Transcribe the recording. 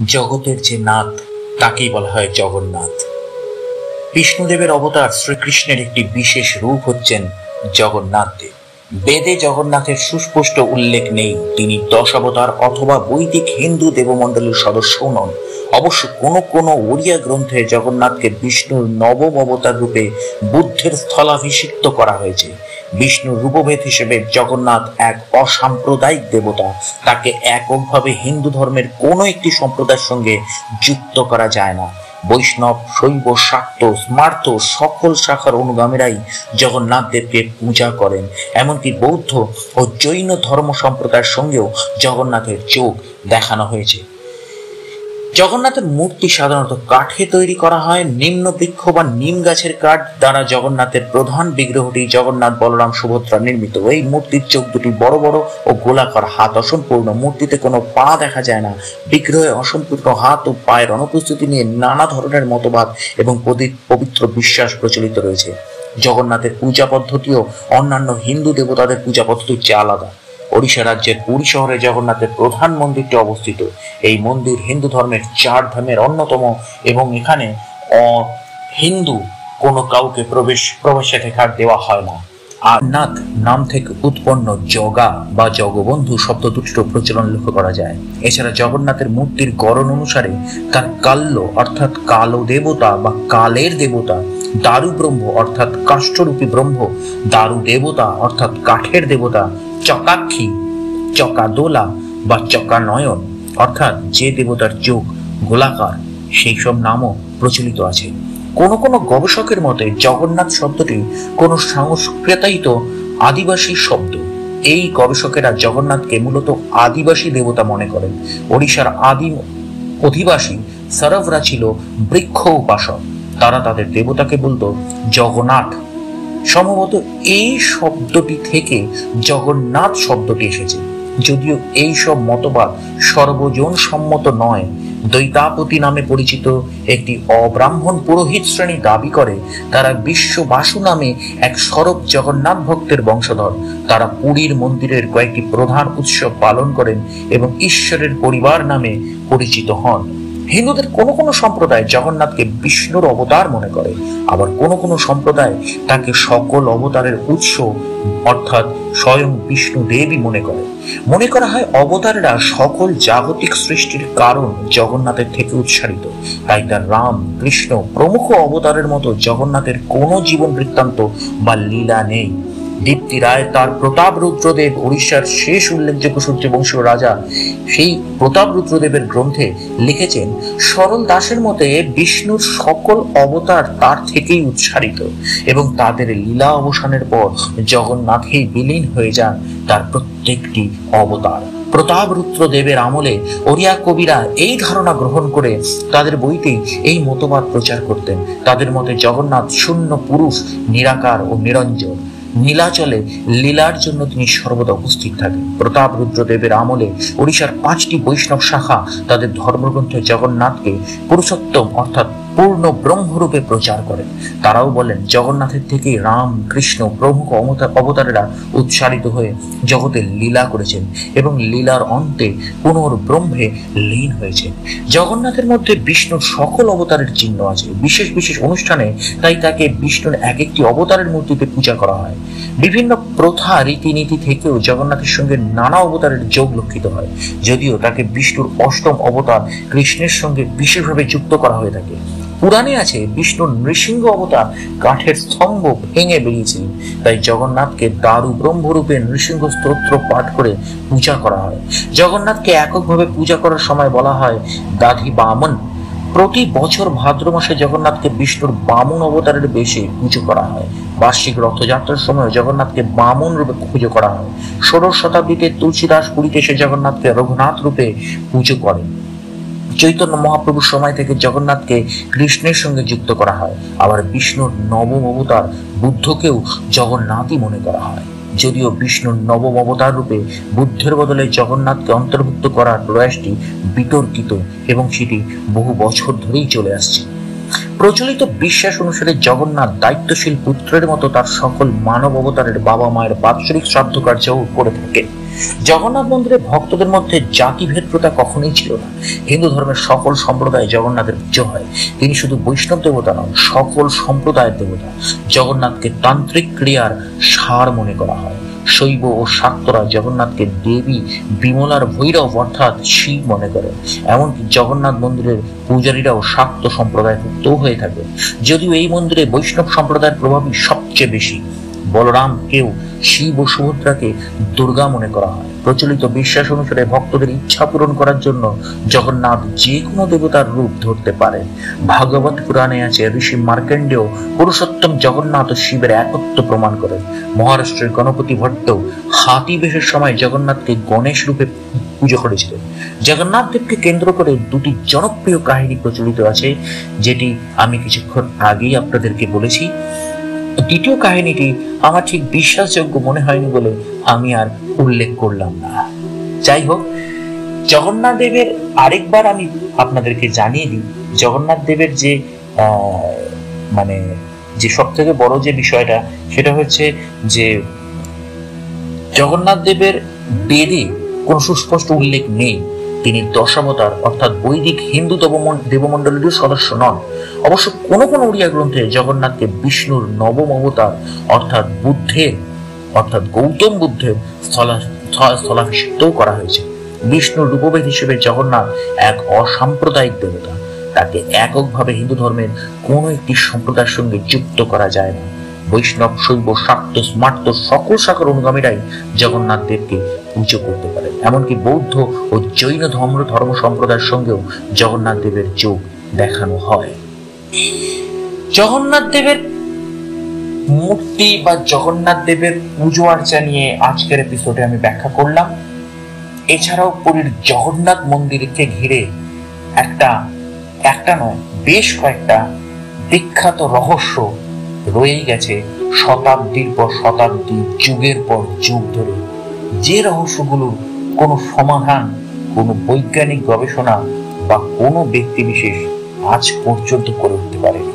জগতের যে নাথ তাকেই বলা হয় জগন্নাথ। বিষ্ণুদেবের অবতার শ্রীকৃষ্ণের একটি বিশেষ রূপ হচ্ছেন জগন্নাথ দেব। বেদে জগন্নাথের সুস্পষ্ট উল্লেখ নেই তিনি দশাবতার অথবা বৈদিক হিন্দু দেবমণ্ডলীর সদস্যও নন। অবশ্য কোনো কোনো ওড়িয়া গ্রন্থে জগন্নাথকে বিষ্ণুর নবম অবতার রূপে বুদ্ধের স্থলাভিষিক্ত করা হয়েছে। বিষ্ণুর রূপভেদ হিসেবে জগন্নাথ এক অসাম্প্রদায়িক দেবতা। তাকে এককভাবে হিন্দু ধর্মের কোনো একটি সম্প্রদায়ের সঙ্গে যুক্ত করা যায় না। বৈষ্ণব, শৈব, শাক্ত, স্মার্ত সকল শাখার অনুগামীরাই জগন্নাথ দেবকে পূজা করেন। এমনকি বৌদ্ধ ও জৈন ধর্ম সম্প্রদায়ের সঙ্গেও জগন্নাথের যোগ দেখানো হয়েছে। জগন্নাথের মূর্তি সাধারণত কাঠে তৈরি করা হয়। নিম্ন বৃক্ষ বা নিম গাছের কাঠ দ্বারা জগন্নাথের প্রধান বিগ্রহটি জগন্নাথ, বলরাম, সুভদ্রা নির্মিত। এই মূর্তির চোখ দুটি বড় বড় ও গোলাকার, হাত অসম্পূর্ণ। মূর্তিতে কোনো পা দেখা যায় না। বিগ্রহে অসম্পূর্ণ হাত ও পায়ের অনুপস্থিতি নিয়ে নানা ধরনের মতবাদ এবং পবিত্র বিশ্বাস প্রচলিত রয়েছে। জগন্নাথের পূজা পদ্ধতিও অন্যান্য হিন্দু দেবতাদের পূজা পদ্ধতির চেয়ে আলাদা। ওড়িশা রাজ্যের পুরী শহরে জগন্নাথের প্রধান মন্দিরটি অবস্থিত। এই মন্দির হিন্দু ধর্মের 4 ধামের অন্যতম এবং এখানে হিন্দু কোনো কাউকে প্রবেশাধিকার দেওয়া হয় না। আর নাথ নাম থেকে উৎপন্ন জগা বা জগবন্ধু শব্দ দুটির প্রচলন লক্ষ্য করা যায়। এছাড়া জগন্নাথের মূর্তির গড়ন অনুসারে তার কাল্য অর্থাৎ কালো দেবতা বা কালের দেবতা, দারু ব্রহ্ম অর্থাৎ কাষ্ঠরূপী ব্রহ্ম, দারু দেবতা অর্থাৎ কাঠের দেবতা, চকাক্ষী, চকাদোলা বা চকানয়ন অর্থাৎ যে দেবতার চোখ গোলাকার, সেই সব নামও প্রচলিত আছে। কোন কোন গবেষকের মতে জগন্নাথ শব্দটি কোন সংস্কৃতায়িত আদিবাসী শব্দ। এই গবেষকেরা জগন্নাথকে মূলত আদিবাসী দেবতা মনে করেন। ওড়িশার আদিম অধিবাসী সরভরা ছিল বৃক্ষ উপাসক। তারা তাদের দেবতাকে বলতো জগন্নাথ। সম্ভবত এই শব্দটি থেকে জগন্নাথ শব্দটি এসেছে। যদিও এই সব মতবাদ সর্বজন সম্মত নয়। দৈতাপতি নামে পরিচিত একটি অব্রাহ্মণ পুরোহিত শ্রেণী দাবি করে তারা বিশ্ববাসু নামে এক সরব জগন্নাথ ভক্তের বংশধর। তারা পুরীর মন্দিরের কয়েকটি প্রধান উৎসব পালন করেন এবং ঈশ্বরের পরিবার নামে পরিচিত হন। হিন্দুদের কোনো কোনো সম্প্রদায় জগন্নাথকে বিষ্ণুর অবতার মনে করে, আবার কোনো কোনো সম্প্রদায় তাকে সকল অবতারের উৎস অর্থাৎ স্বয়ং বিষ্ণু দেবী মনে করা হয় অবতারেরা সকল জাগতিক সৃষ্টির কারণ জগন্নাথের থেকে উৎসারিত। তাই তার রাম, কৃষ্ণ প্রমুখ অবতারের মতো জগন্নাথের কোনো জীবন বৃত্তান্ত বা লীলা নেই। দীপ্তি রায় তার প্রতাপ রুদ্রদেব, উড়িষ্যার শেষ উল্লেখযোগ্য সূর্যবংশীয় রাজা, সেই প্রতাপ রুদ্রদেবের গ্রন্থে লিখেছেন সরল দাসের মতে বিষ্ণুর সকল অবতার তার থেকেই উৎসারিত এবং তাদের লীলা অবসানের পর জগন্নাথেই বিলীন হয়ে যান তার প্রত্যেকটি অবতার। প্রতাপ রুদ্রদেবের আমলে ওড়িয়া কবিরা এই ধারণা গ্রহণ করে তাদের বইতেই এই মতবাদ প্রচার করতেন। তাদের মতে জগন্নাথ শূন্য পুরুষ, নিরাকার ও নিরঞ্জন। নীলাচলে লীলার জন্য তিনি সর্বদা উপস্থিত থাকেন। প্রতাপ রুদ্রদেবের আমলে ওড়িশার 5টি বৈষ্ণব শাখা তাদের ধর্মগ্রন্থে জগন্নাথকে পুরুষোত্তম অর্থাৎ পূর্ণ ব্রহ্মরূপে প্রচার করেন। তারাও বলেন জগন্নাথের থেকেই রাম, কৃষ্ণ প্রমুখ অবতারেরা উৎসারিত হয়ে জগতে লীলা করেছেন এবং লীলার অন্তে পুনর্ব্রহ্মে লীন হয়েছেন। জগন্নাথের মধ্যে বিষ্ণুর সকল অবতারের চিহ্ন আছে। বিশেষ বিশেষ অনুষ্ঠানে তাই তাকে বিষ্ণুর এক একটি অবতারের মূর্তিতে পূজা করা হয়। বিভিন্ন প্রথা, রীতিনীতি থেকেও জগন্নাথের সঙ্গে নানা অবতারের যোগ লক্ষিত হয়। যদিও তাকে বিষ্ণুর 8ম অবতার কৃষ্ণের সঙ্গে বিশেষভাবে যুক্ত করা হয়ে থাকে। পুরাণে আছে বিষ্ণুর নৃসিংহ অবতার কাঠের স্তম্ভ ভেঙে বেরিয়েছিলেন। তাই জগন্নাথকে দারু ব্রহ্মরূপে নৃসিংহ স্তোত্র পাঠ করে পূজা করা হয়। জগন্নাথকে এককভাবে পূজা করার সময় বলা হয় দাধি বামন। প্রতি বছর ভাদ্র মাসে জগন্নাথকে বিষ্ণুর বামন অবতারের বেশে পুজো করা হয়। বার্ষিক রথযাত্রার সময় জগন্নাথকে বামন রূপে পুজো করা হয়। 16শ শতাব্দীতে তুলসীদাস পুরীতে এসে জগন্নাথকে রঘুনাথ রূপে পুজো করেন। চৈতন্য মহাপ্রভুর সময় থেকে জগন্নাথকে কৃষ্ণের সঙ্গে যুক্ত করা হয়। আবার বিষ্ণুর নবম অবতার বুদ্ধকেও জগন্নাথই মনে করা হয়। যদিও বিষ্ণুর নবম অবতার রূপে বুদ্ধের বদলে জগন্নাথকে অন্তর্ভুক্ত করার প্রয়াসটি বিতর্কিত এবং সেটি বহু বছর ধরেই চলে আসছে। প্রচলিত বিশ্বাস অনুসারে জগন্নাথ দায়িত্বশীল পুত্রের মতো তার সকল মানব অবতারের বাবা মায়ের বাৎসরিক শ্রাদ্ধ কার্যও করে থাকে। জগন্নাথ মন্দিরে ভক্তদের মধ্যে জাতিভেদ প্রথা কখনোই ছিল না। হিন্দু ধর্মের সকল সম্প্রদায়ে জগন্নাথের পুজো হয়। তিনি শুধু বৈষ্ণব দেবতা নন, সকল সম্প্রদায়ের দেবতা। জগন্নাথকে তান্ত্রিক ক্রিয়ার সার মনে করা হয়। শৈব ও শাক্তরা জগন্নাথকে দেবী বিমলার ভৈরব অর্থাৎ শিব মনে করেন। এমনকি জগন্নাথ মন্দিরের পূজারীরাও শাক্ত সম্প্রদায়ভুক্ত হয়ে থাকে। যদিও এই মন্দিরে বৈষ্ণব সম্প্রদায়ের প্রভাবই সবচেয়ে বেশি। বলরামকেও শিব ও সুভদ্রাকে দুর্গা মনে করা হয়। প্রচলিত বিশ্বাস অনুসারে ভক্তদের ইচ্ছা পূরণ করার জন্য জগন্নাথ যে কোনো দেবতার রূপ ধরতে পারেন। ভাগবত পুরাণে আছে ঋষি মার্কেন্ডেয় পুরুষোত্তম জগন্নাথ ও শিবের একত্ব প্রমাণ করেন। মহারাষ্ট্রের গণপতি ভট্ট হাতি বেশের সময় জগন্নাথকে গণেশ রূপে পুজো করেছিলেন। জগন্নাথ দেবকে কেন্দ্র করে দুটি জনপ্রিয় কাহিনী প্রচলিত আছে, যেটি আমি কিছুক্ষণ আগেই আপনাদেরকে বলেছি। দ্বিতীয় কাহিনীটি আমার ঠিক বিশ্বাসযোগ্য মনে হয়নি বলে আমি আর উল্লেখ করলাম না। যাই হোক, জগন্নাথ দেবের আরেকবার আমি আপনাদেরকে জানিয়ে দিই, জগন্নাথ দেবের যে মানে যে সব থেকে বড় যে বিষয়টা, সেটা হচ্ছে যে জগন্নাথ দেবের বেদে কোনো সুস্পষ্ট উল্লেখ নেই তিনি দশাবতার অর্থাৎ বৈদিক হিন্দু দেবমণ্ডলেরও সদস্য নন। অবশ্য কোন কোন উড়িয়া গ্রন্থে জগন্নাথকে বিষ্ণুর নবম অবতার অর্থাৎ গৌতম বুদ্ধের স্থলাভিষিক্ত করা হয়েছে। বিষ্ণুর রূপভেদ হিসেবে জগন্নাথ এক অসাম্প্রদায়িক দেবতা। তাকে এককভাবে হিন্দু ধর্মের কোন একটি সম্প্রদায়ের সঙ্গে যুক্ত করা যায় না। বৈষ্ণব, শৈব, শাক্ত, স্মার্ত সকল শাখার অনুগামীরাই জগন্নাথ দেবকে পুজো করতে পারে। এমনকি বৌদ্ধ ও জৈন ধর্ম সম্প্রদায়ের সঙ্গেও জগন্নাথ দেবের যোগ দেখানো হয়। জগন্নাথ দেবের মূর্তি বা জগন্নাথ দেবের পুজো আর্চা নিয়ে আজকের এপিসোডে আমি ব্যাখ্যা করলাম। এছাড়াও পুরীর জগন্নাথ মন্দিরকে ঘিরে একটা নয়, বেশ কয়েকটা বিখ্যাত রহস্য রয়েই গেছে শতাব্দীর পর শতাব্দী, যুগের পর যুগ ধরে। যে রহস্যগুলোর কোনো সমাধান কোনো বৈজ্ঞানিক গবেষণা বা কোনো ব্যক্তি বিশেষ আজ পর্যন্ত করে উঠতে পারেনি।